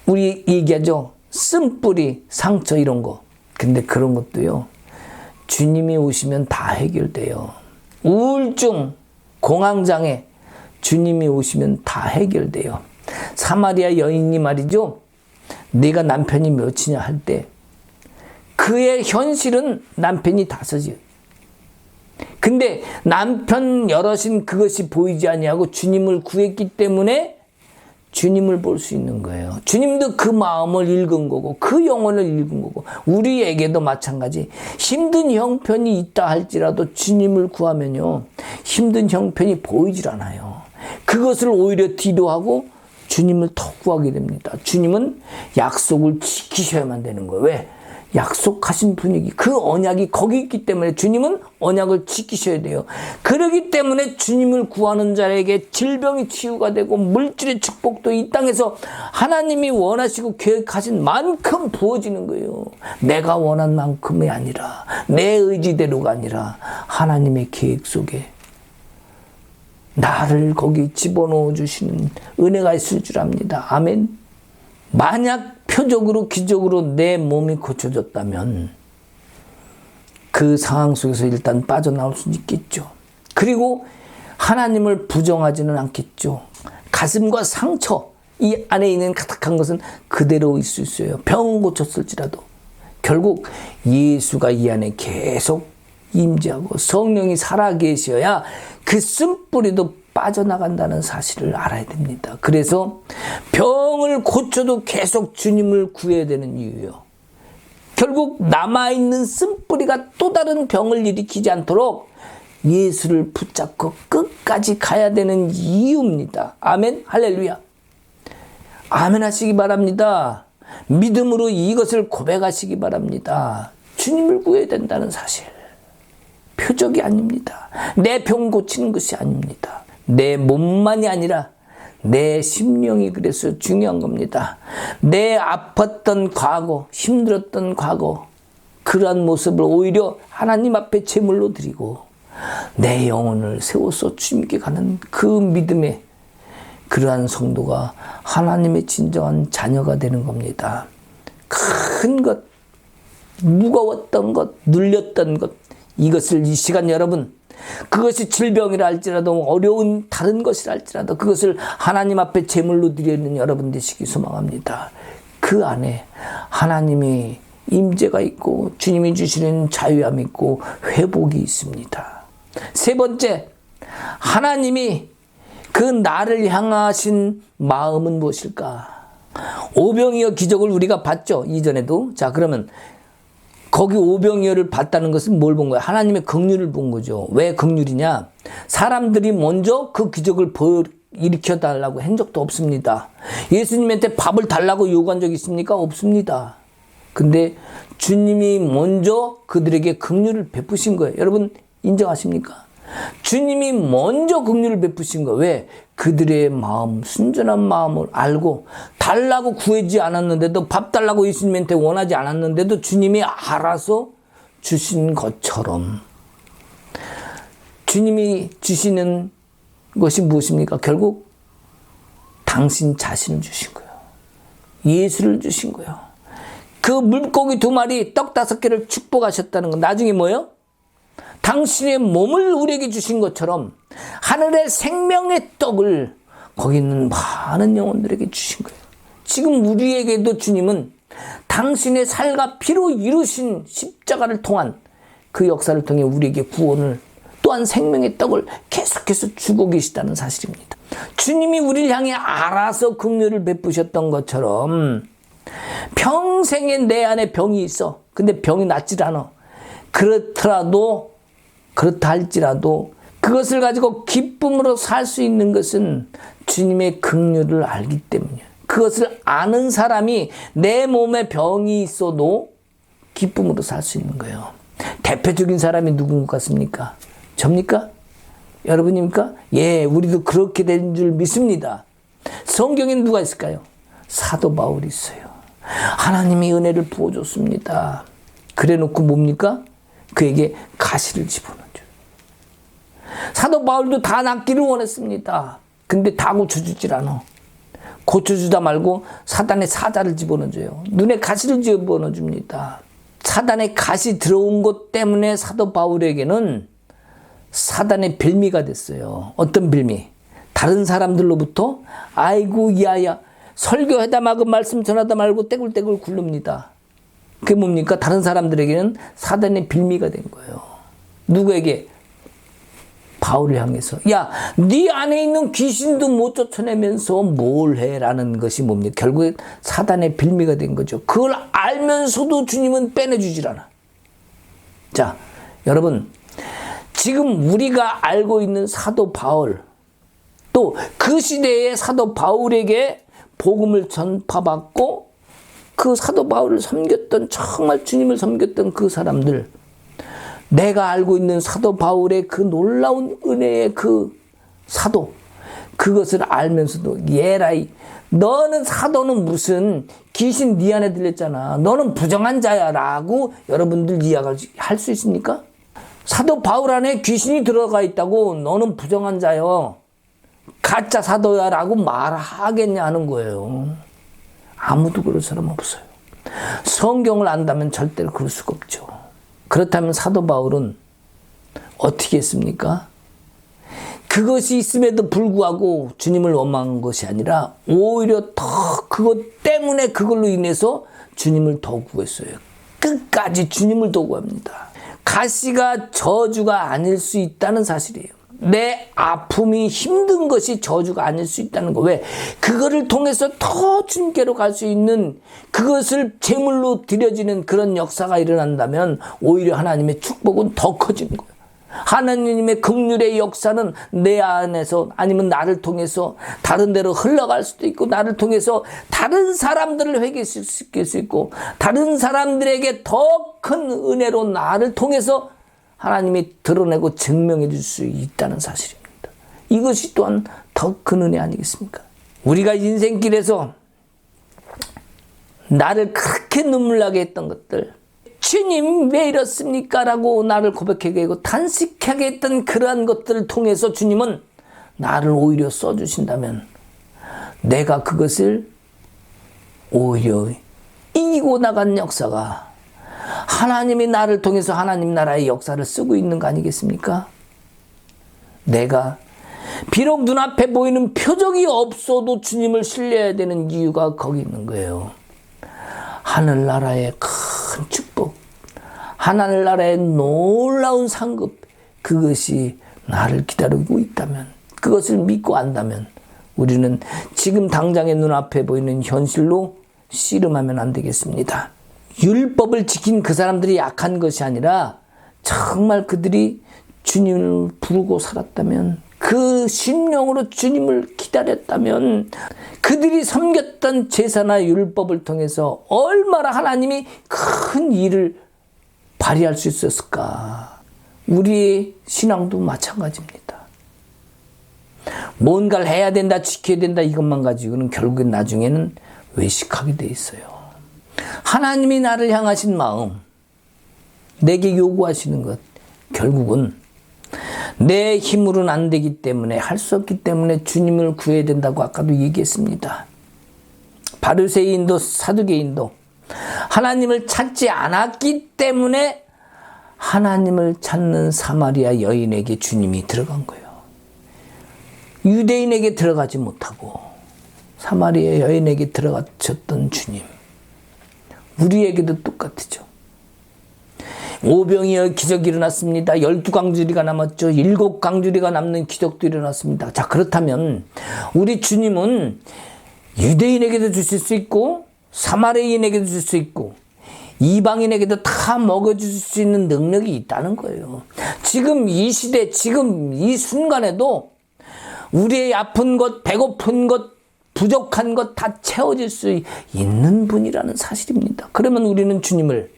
우리 얘기하죠. 쓴뿌리, 상처 이런 거. 근데 그런 것도요. 주님이 오시면 다 해결돼요. 우울증, 공황장애, 주님이 오시면 다 해결돼요. 사마리아 여인이 말이죠. 네가 남편이 몇이냐 할 때 그의 현실은 남편이 5이에요. 근데 남편 여럿인 그것이 보이지 아니하고 주님을 구했기 때문에 주님을 볼 수 있는 거예요. 주님도 그 마음을 읽은 거고 그 영혼을 읽은 거고 우리에게도 마찬가지. 힘든 형편이 있다 할지라도 주님을 구하면요. 힘든 형편이 보이질 않아요. 그것을 오히려 뒤로 하고 주님을 더 구하게 됩니다. 주님은 약속을 지키셔야만 되는 거예요. 왜? 약속하신 분위기, 그 언약이 거기 있기 때문에 주님은 언약을 지키셔야 돼요. 그렇기 때문에 주님을 구하는 자에게 질병이 치유가 되고 물질의 축복도 이 땅에서 하나님이 원하시고 계획하신 만큼 부어지는 거예요. 내가 원한 만큼이 아니라 내 의지대로가 아니라 하나님의 계획 속에 나를 거기 집어넣어 주시는 은혜가 있을 줄 압니다. 아멘. 만약 표적으로 기적으로 내 몸이 고쳐졌다면 그 상황 속에서 일단 빠져나올 수 있겠죠. 그리고 하나님을 부정하지는 않겠죠. 가슴과 상처 이 안에 있는 가득한 것은 그대로 있을 수 있어요. 병 고쳤을지라도 결국 예수가 이 안에 계속 임재하고 성령이 살아계셔야 그 쓴뿌리도 빠져나간다는 사실을 알아야 됩니다. 그래서 병을 고쳐도 계속 주님을 구해야 되는 이유요. 결국 남아있는 쓴뿌리가 또 다른 병을 일으키지 않도록 예수를 붙잡고 끝까지 가야 되는 이유입니다. 아멘, 할렐루야. 아멘 하시기 바랍니다. 믿음으로 이것을 고백하시기 바랍니다. 주님을 구해야 된다는 사실. 표적이 아닙니다. 내 병 고치는 것이 아닙니다. 내 몸만이 아니라 내 심령이 그래서 중요한 겁니다. 내 아팠던 과거, 힘들었던 과거, 그러한 모습을 오히려 하나님 앞에 제물로 드리고 내 영혼을 세워서 주님께 가는 그 믿음의 그러한 성도가 하나님의 진정한 자녀가 되는 겁니다. 큰 것, 무거웠던 것, 눌렸던 것, 이것을 이 시간 여러분, 그것이 질병이라 할지라도 어려운 다른 것이라 할지라도 그것을 하나님 앞에 제물로 드리는 여러분 되시기 소망합니다. 그 안에 하나님의 임재가 있고 주님이 주시는 자유함이 있고 회복이 있습니다. 세 번째, 하나님이 그 나를 향하신 마음은 무엇일까? 오병이어 기적을 우리가 봤죠. 이전에도. 자, 그러면 거기 오병이어를 봤다는 것은 뭘 본 거야? 하나님의 긍휼을 본 거죠. 왜 긍휼이냐? 사람들이 먼저 그 기적을 일으켜 달라고 한 적도 없습니다. 예수님한테 밥을 달라고 요구한 적 있습니까? 없습니다. 근데 주님이 먼저 그들에게 긍휼을 베푸신 거예요. 여러분 인정하십니까? 주님이 먼저 긍휼을 베푸신 거예요. 왜? 그들의 마음, 순전한 마음을 알고 달라고 구하지 않았는데도 밥 달라고 예수님한테 원하지 않았는데도 주님이 알아서 주신 것처럼 주님이 주시는 것이 무엇입니까? 결국 당신 자신을 주신 거예요. 예수를 주신 거예요. 그 물고기 2마리, 떡 5개를 축복하셨다는 건 나중에 뭐예요? 당신의 몸을 우리에게 주신 것처럼 하늘의 생명의 떡을 거기 있는 많은 영혼들에게 주신 거예요. 지금 우리에게도 주님은 당신의 살과 피로 이루신 십자가를 통한 그 역사를 통해 우리에게 구원을 또한 생명의 떡을 계속해서 주고 계시다는 사실입니다. 주님이 우리를 향해 알아서 긍휼을 베푸셨던 것처럼 평생에 내 안에 병이 있어. 근데 병이 낫질 않아. 그렇다 할지라도 그것을 가지고 기쁨으로 살 수 있는 것은 주님의 긍휼을 알기 때문이에요. 그것을 아는 사람이 내 몸에 병이 있어도 기쁨으로 살 수 있는 거예요. 대표적인 사람이 누군 것 같습니까? 접니까? 여러분입니까? 예, 우리도 그렇게 된 줄 믿습니다. 성경엔 누가 있을까요? 사도 바울이 있어요. 하나님이 은혜를 부어줬습니다. 그래 놓고 뭡니까? 그에게 가시를 집어넣어줘요. 사도 바울도 다 낫기를 원했습니다. 근데 다 고쳐주질 않아. 고쳐주다 말고 사단의 사자를 집어넣어줘요. 눈에 가시를 집어넣어줍니다. 사단의 가시 들어온 것 때문에 사도 바울에게는 사단의 빌미가 됐어요. 어떤 빌미? 다른 사람들로부터 아이고 야야 설교하다 말고 말씀 전하다 말고 떼굴떼굴 굴릅니다. 그게 뭡니까? 다른 사람들에게는 사단의 빌미가 된 거예요. 누구에게? 바울을 향해서 야, 네 안에 있는 귀신도 못 쫓아내면서 뭘 해? 라는 것이 뭡니까? 결국에 사단의 빌미가 된 거죠. 그걸 알면서도 주님은 빼내주질 않아. 자, 여러분, 지금 우리가 알고 있는 사도 바울, 또 그 시대의 사도 바울에게 복음을 전파받고 그 사도 바울을 섬겼던, 정말 주님을 섬겼던 그 사람들, 내가 알고 있는 사도 바울의 그 놀라운 은혜의 그 사도, 그것을 알면서도 예라이, 너는 사도는 무슨 귀신 네 안에 들렸잖아, 너는 부정한 자야 라고 여러분들 이야기할 수 있습니까? 사도 바울 안에 귀신이 들어가 있다고 너는 부정한 자요, 가짜 사도야 라고 말하겠냐는 거예요. 아무도 그럴 사람 없어요. 성경을 안다면 절대로 그럴 수가 없죠. 그렇다면 사도 바울은 어떻게 했습니까? 그것이 있음에도 불구하고 주님을 원망한 것이 아니라 오히려 더 그것 때문에 그걸로 인해서 주님을 더 구했어요. 끝까지 주님을 더 구합니다. 가시가 저주가 아닐 수 있다는 사실이에요. 내 아픔이 힘든 것이 저주가 아닐 수 있다는 거. 왜? 그거를 통해서 더 주님께로 갈 수 있는, 그것을 제물로 드려지는 그런 역사가 일어난다면 오히려 하나님의 축복은 더 커지는 거예요. 하나님의 긍휼의 역사는 내 안에서, 아니면 나를 통해서 다른 데로 흘러갈 수도 있고, 나를 통해서 다른 사람들을 회개시킬 수 있고, 다른 사람들에게 더 큰 은혜로 나를 통해서 하나님이 드러내고 증명해 줄 수 있다는 사실입니다. 이것이 또한 더 큰 은혜 아니겠습니까? 우리가 인생길에서 나를 그렇게 눈물 나게 했던 것들, 주님 왜 이렇습니까? 라고 나를 고백하게 하고 탄식하게 했던 그러한 것들을 통해서 주님은 나를 오히려 써주신다면 내가 그것을 오히려 이기고 나간 역사가, 하나님이 나를 통해서 하나님 나라의 역사를 쓰고 있는 거 아니겠습니까? 내가 비록 눈앞에 보이는 표적이 없어도 주님을 신뢰해야 되는 이유가 거기 있는 거예요. 하늘나라의 큰 축복, 하늘나라의 놀라운 상급, 그것이 나를 기다리고 있다면, 그것을 믿고 안다면 우리는 지금 당장의 눈앞에 보이는 현실로 씨름하면 안 되겠습니다. 율법을 지킨 그 사람들이 약한 것이 아니라 정말 그들이 주님을 부르고 살았다면, 그 심령으로 주님을 기다렸다면, 그들이 섬겼던 제사나 율법을 통해서 얼마나 하나님이 큰 일을 발휘할 수 있었을까. 우리의 신앙도 마찬가지입니다. 뭔가를 해야 된다, 지켜야 된다, 이것만 가지고는 결국엔 나중에는 외식하게 돼 있어요. 하나님이 나를 향하신 마음, 내게 요구하시는 것, 결국은 내 힘으로는 안 되기 때문에, 할 수 없기 때문에 주님을 구해야 된다고 아까도 얘기했습니다. 바리새인도 사두개인도 하나님을 찾지 않았기 때문에 하나님을 찾는 사마리아 여인에게 주님이 들어간 거예요. 유대인에게 들어가지 못하고 사마리아 여인에게 들어가셨던 주님, 우리에게도 똑같죠. 오병이어 기적이 일어났습니다. 12강주리가 남았죠. 7강주리가 남는 기적도 일어났습니다. 자, 그렇다면 우리 주님은 유대인에게도 주실 수 있고 사마리아인에게도 줄 수 있고 이방인에게도 다 먹여줄 수 있는 능력이 있다는 거예요. 지금 이 시대, 지금 이 순간에도 우리의 아픈 것, 배고픈 것, 부족한 것 다 채워질 수 있는 분이라는 사실입니다. 그러면 우리는 주님을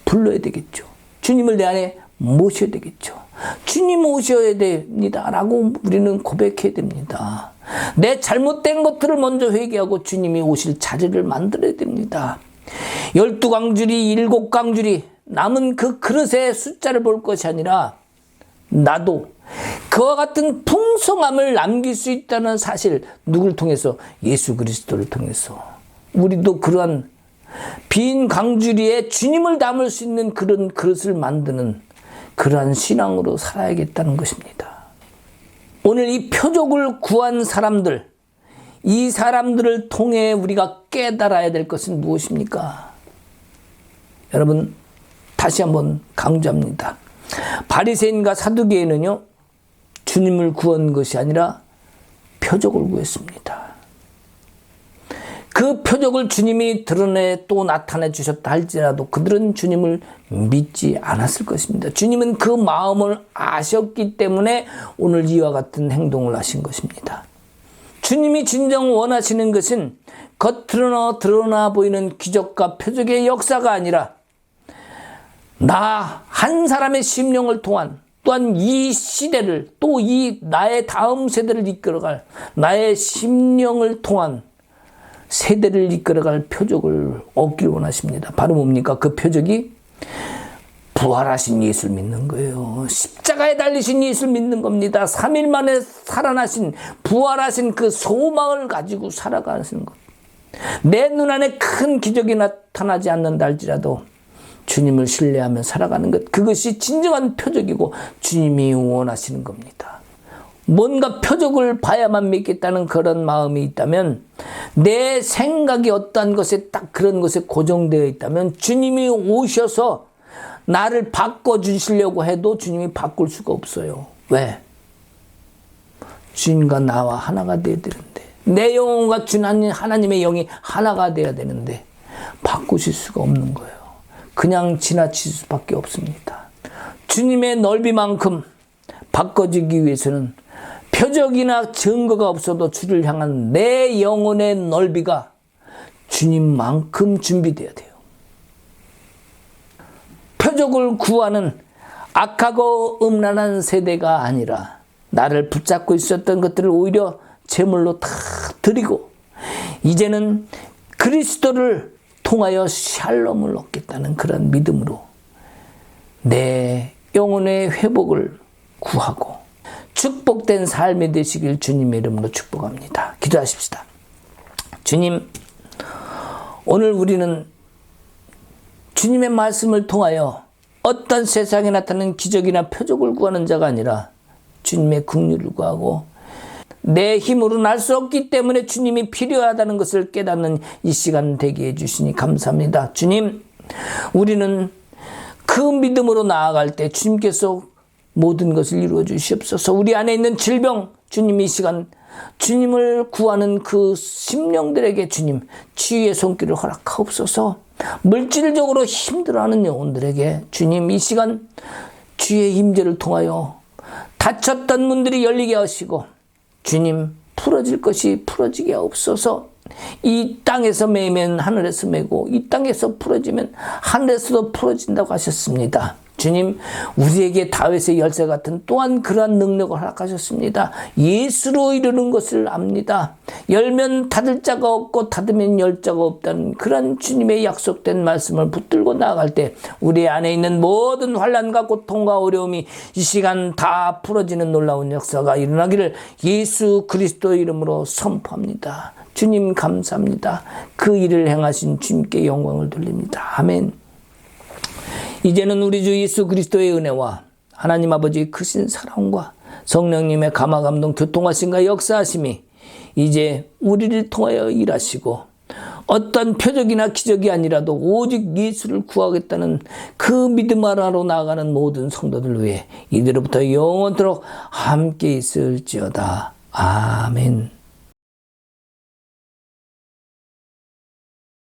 불러야 되겠죠. 주님을 내 안에 모셔야 되겠죠. 주님 오셔야 됩니다 라고 우리는 고백해야 됩니다. 내 잘못된 것들을 먼저 회개하고 주님이 오실 자리를 만들어야 됩니다. 12강줄이 7강줄이 남은 그 그릇의 숫자를 볼 것이 아니라 나도 그와 같은 풍성함을 남길 수 있다는 사실, 누굴 통해서? 예수 그리스도를 통해서. 우리도 그러한 빈 강주리에 주님을 담을 수 있는 그런 그릇을 만드는 그러한 신앙으로 살아야겠다는 것입니다. 오늘 이 표적을 구한 사람들, 이 사람들을 통해 우리가 깨달아야 될 것은 무엇입니까? 여러분, 다시 한번 강조합니다. 바리새인과 사두개인은요, 주님을 구한 것이 아니라 표적을 구했습니다. 그 표적을 주님이 드러내 또 나타내 주셨다 할지라도 그들은 주님을 믿지 않았을 것입니다. 주님은 그 마음을 아셨기 때문에 오늘 이와 같은 행동을 하신 것입니다. 주님이 진정 원하시는 것은 겉으로 드러나 보이는 기적과 표적의 역사가 아니라 나 한 사람의 심령을 통한, 또한 이 시대를, 또 이 나의 다음 세대를 이끌어갈, 나의 심령을 통한 세대를 이끌어갈 표적을 얻길 원하십니다. 바로 뭡니까? 그 표적이 부활하신 예수를 믿는 거예요. 십자가에 달리신 예수를 믿는 겁니다. 3일 만에 살아나신, 부활하신 그 소망을 가지고 살아가는 것. 내 눈 안에 큰 기적이 나타나지 않는다 할지라도 주님을 신뢰하며 살아가는 것, 그것이 진정한 표적이고 주님이 원하시는 겁니다. 뭔가 표적을 봐야만 믿겠다는 그런 마음이 있다면, 내 생각이 어떠한 것에 딱 그런 것에 고정되어 있다면 주님이 오셔서 나를 바꿔주시려고 해도 주님이 바꿀 수가 없어요. 왜? 주님과 나와 하나가 되어야 되는데, 내 영혼과 하나님의 영이 하나가 되어야 되는데 바꾸실 수가 없는 거예요. 그냥 지나칠 수밖에 없습니다. 주님의 넓이만큼 바꿔지기 위해서는 표적이나 증거가 없어도 주를 향한 내 영혼의 넓이가 주님만큼 준비되어야 돼요. 표적을 구하는 악하고 음란한 세대가 아니라 나를 붙잡고 있었던 것들을 오히려 제물로 다 드리고 이제는 그리스도를 통하여 샬롬을 얻겠다는 그런 믿음으로 내 영혼의 회복을 구하고 축복된 삶이 되시길 주님의 이름으로 축복합니다. 기도하십시다. 주님, 오늘 우리는 주님의 말씀을 통하여 어떤 세상에 나타나는 기적이나 표적을 구하는 자가 아니라 주님의 긍휼을 구하고 내 힘으로는 알 수 없기 때문에 주님이 필요하다는 것을 깨닫는 이 시간 되게 해주시니 감사합니다. 주님, 우리는 그 믿음으로 나아갈 때 주님께서 모든 것을 이루어 주시옵소서. 우리 안에 있는 질병, 주님 이 시간 주님을 구하는 그 심령들에게 주님 치유의 손길을 허락하옵소서. 물질적으로 힘들어하는 영혼들에게 주님 이 시간 주의 임재를 통하여 닫혔던 문들이 열리게 하시고 주님 풀어질 것이 풀어지게 하옵소서. 이 땅에서 매면 하늘에서 매고 이 땅에서 풀어지면 하늘에서도 풀어진다고 하셨습니다. 주님, 우리에게 다윗의 열쇠 같은 또한 그러한 능력을 허락하셨습니다. 예수로 이루는 것을 압니다. 열면 닫을 자가 없고 닫으면 열 자가 없다는 그런 주님의 약속된 말씀을 붙들고 나아갈 때 우리 안에 있는 모든 환난과 고통과 어려움이 이 시간 다 풀어지는 놀라운 역사가 일어나기를 예수 그리스도의 이름으로 선포합니다. 주님 감사합니다. 그 일을 행하신 주님께 영광을 돌립니다. 아멘. 이제는 우리 주 예수 그리스도의 은혜와 하나님 아버지의 크신 사랑과 성령님의 감화감동 교통하심과 역사하심이 이제 우리를 통하여 일하시고 어떤 표적이나 기적이 아니라도 오직 예수를 구하겠다는 그 믿음 아래로 나아가는 모든 성도들 위해 이대로부터 영원토록 함께 있을지어다. 아멘.